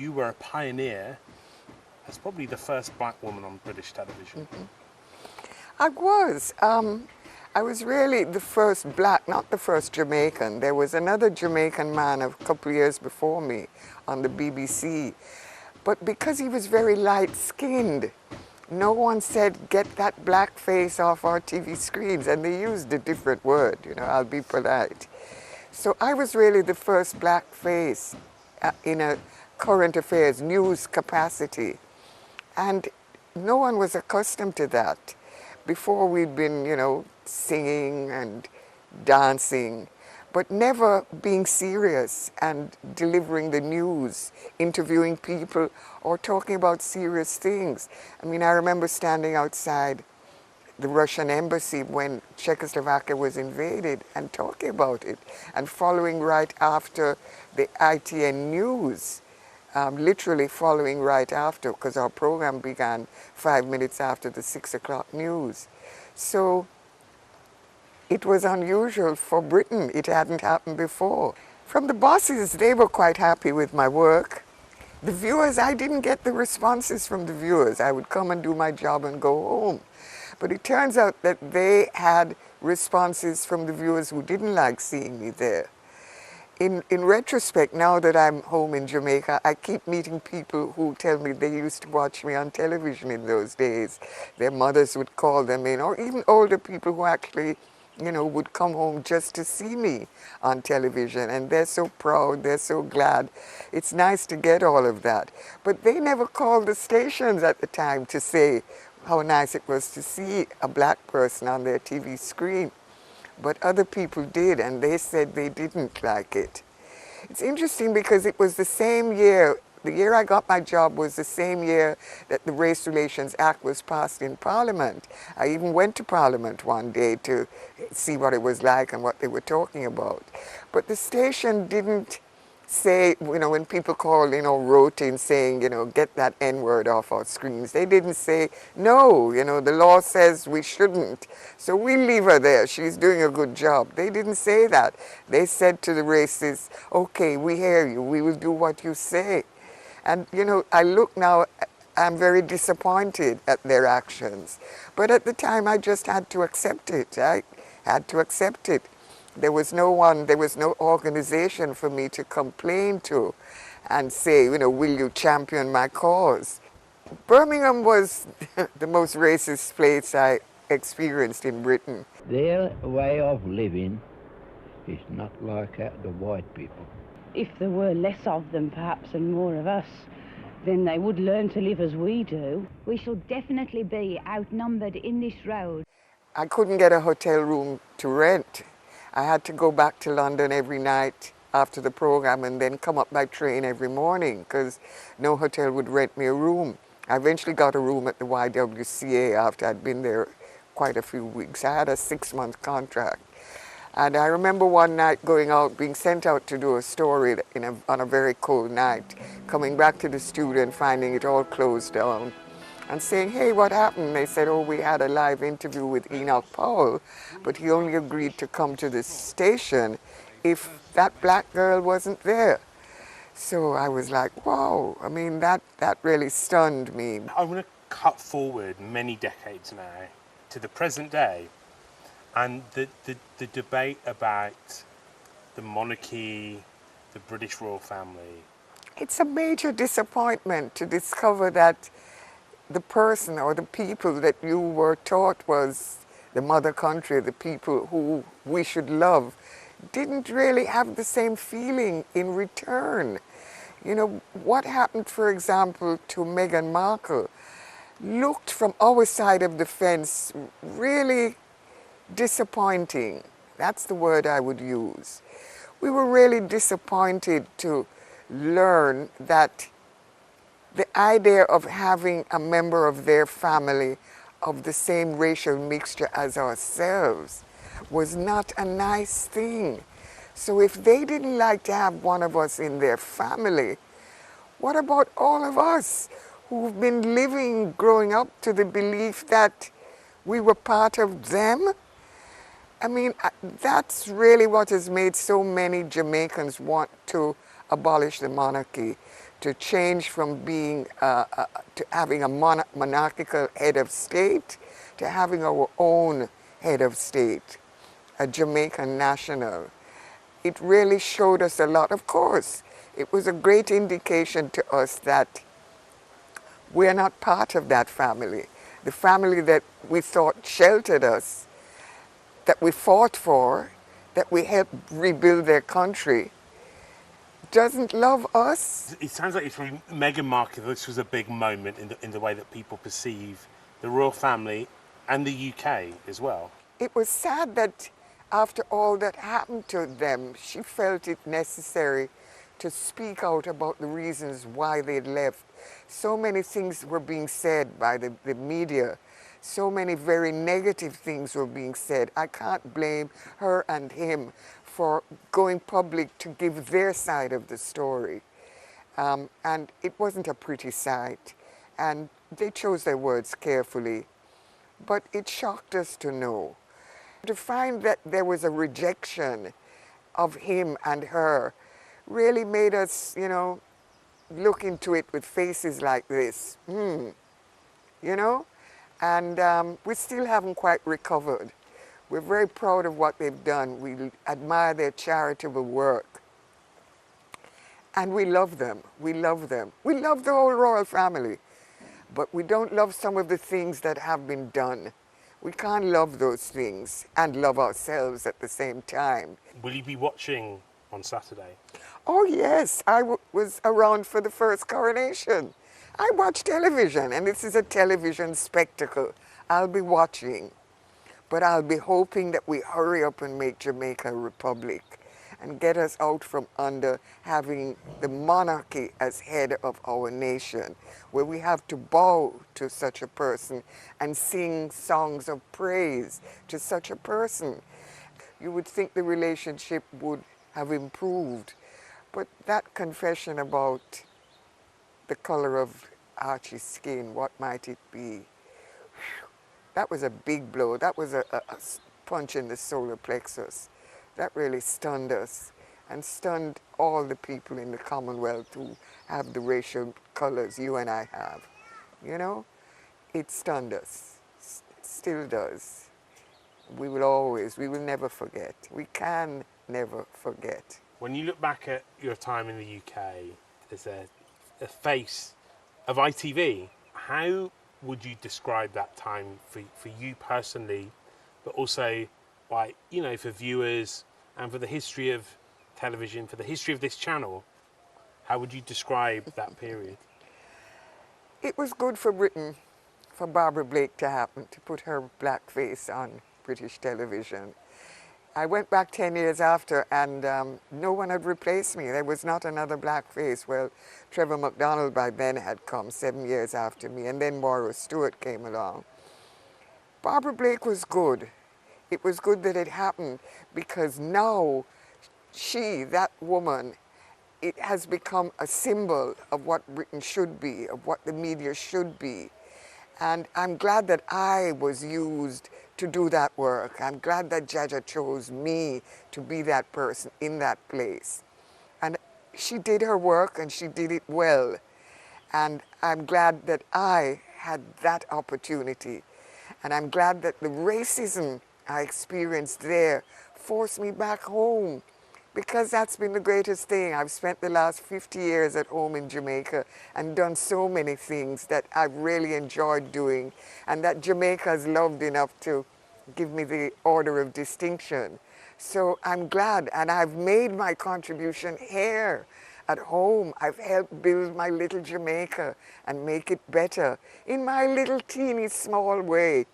you were a pioneer as probably the first black woman on British television. I was. I was really the first black, not the first Jamaican. There was another Jamaican man a couple of years before me on the BBC. But because he was very light-skinned, no one said, get that black face off our TV screens. And they used a different word, you know, I'll be polite. So I was really the first black face in a current affairs news capacity. And no one was accustomed to that. Before we'd been, you know, singing and dancing, but never being serious and delivering the news, interviewing people or talking about serious things. I mean, I remember standing outside the Russian embassy when Czechoslovakia was invaded and talking about it and following right after the ITN news. Literally following right after, because our program began 5 minutes after the 6 o'clock news. So it was unusual for Britain. It hadn't happened before. From the bosses, they were quite happy with my work. The viewers, I didn't get the responses from the viewers. I would come and do my job and go home. But it turns out that they had responses from the viewers who didn't like seeing me there. In retrospect, now that I'm home in Jamaica, I keep meeting people who tell me they used to watch me on television in those days. Their mothers would call them in, or even older people who actually, you know, would come home just to see me on television. And they're so proud, they're so glad. It's nice to get all of that. But they never called the stations at the time to say how nice it was to see a black person on their TV screen. But other people did, and they said they didn't like it. It's interesting because it was the same year, the year I got my job was the same year that the Race Relations Act was passed in Parliament. I even went to Parliament one day to see what it was like and what they were talking about. But the station didn't say, you know, when people called, you know, wrote in saying, you know, get that N-word off our screens, they didn't say, no, you know, the law says we shouldn't, so we leave her there, she's doing a good job. They didn't say that. They said to the racists, okay, we hear you, we will do what you say. And, you know, I look now, I'm very disappointed at their actions. But at the time, I just had to accept it. I had to accept it. There was no one, there was no organization for me to complain to and say, you know, will you champion my cause? Birmingham was the most racist place I experienced in Britain. Their way of living is not like the white people. If there were less of them, perhaps, and more of us, then they would learn to live as we do. We shall definitely be outnumbered in this road. I couldn't get a hotel room to rent. I had to go back to London every night after the program and then come up by train every morning because no hotel would rent me a room. I eventually got a room at the YWCA after I'd been there quite a few weeks. I had a 6-month contract. And I remember one night going out, being sent out to do a story on a very cold night, coming back to the studio and finding it all closed down. And saying, hey, what happened? They said, oh, we had a live interview with Enoch Powell, but he only agreed to come to the station if that black girl wasn't there. So I was like, wow, I mean, that really stunned me. I want to cut forward many decades now to the present day and the debate about the monarchy, the British royal family. It's a major disappointment to discover that the person or the people that you were taught was the mother country, the people who we should love, didn't really have the same feeling in return. You know, what happened, for example, to Meghan Markle looked from our side of the fence really disappointing. That's the word I would use. We were really disappointed to learn that the idea of having a member of their family of the same racial mixture as ourselves was not a nice thing. So if they didn't like to have one of us in their family, what about all of us who've been living, growing up to the belief that we were part of them? I mean, that's really what has made so many Jamaicans want to abolish the monarchy, to change from being to having a monarchical head of state to having our own head of state, a Jamaican national. It really showed us a lot. Of course, it was a great indication to us that we're not part of that family. The family that we thought sheltered us, that we fought for, that we helped rebuild their country, doesn't love us. It sounds like for Meghan Markle, this was a big moment in the way that people perceive the royal family and the UK as well. It was sad that after all that happened to them, she felt it necessary to speak out about the reasons why they'd left. So many things were being said by the media. So many very negative things were being said. I can't blame her and him for going public to give their side of the story. And it wasn't a pretty sight. And they chose their words carefully. But it shocked us to know. To find that there was a rejection of him and her really made us, you know, look into it with faces like this. You know? And we still haven't quite recovered. We're very proud of what they've done. We admire their charitable work. And we love them. We love them. We love the whole royal family. But we don't love some of the things that have been done. We can't love those things and love ourselves at the same time. Will you be watching on Saturday? Oh yes, I was around for the first coronation. I watch television, and this is a television spectacle. I'll be watching, but I'll be hoping that we hurry up and make Jamaica a republic and get us out from under having the monarchy as head of our nation, where we have to bow to such a person and sing songs of praise to such a person. You would think the relationship would have improved, but that confession about the color of Archie's skin, what might it be? That was a big blow. That was a punch in the solar plexus. That really stunned us and stunned all the people in the Commonwealth who have the racial colors you and I have. You know, it stunned us. It still does. We will never forget. We can never forget. When you look back at your time in the UK as a face of ITV, how would you describe that time for you personally, but also, like, you know, for viewers and for the history of television, for the history of this channel? How would you describe that period? It was good for Britain, for Barbara Blake to happen, to put her black face on British television. I went back 10 years after, and no one had replaced me. There was not another black face. Well, Trevor McDonald by then had come 7 years after me, and then Maura Stewart came along. Barbara Blake was good. It was good that it happened, because now she, that woman, it has become a symbol of what Britain should be, of what the media should be. And I'm glad that I was used to do that work. I'm glad that Jaja chose me to be that person in that place. And she did her work, and she did it well. And I'm glad that I had that opportunity. And I'm glad that the racism I experienced there forced me back home, because that's been the greatest thing. I've spent the last 50 years at home in Jamaica and done so many things that I've really enjoyed doing, and that Jamaica's loved enough to give me the Order of Distinction. So I'm glad, and I've made my contribution here at home. I've helped build my little Jamaica and make it better in my little teeny small way.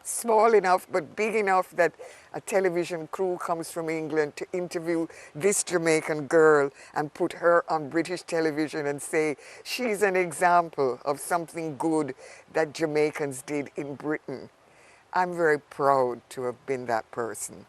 Small enough but big enough that a television crew comes from England to interview this Jamaican girl and put her on British television and say she's an example of something good that Jamaicans did in Britain. I'm very proud to have been that person.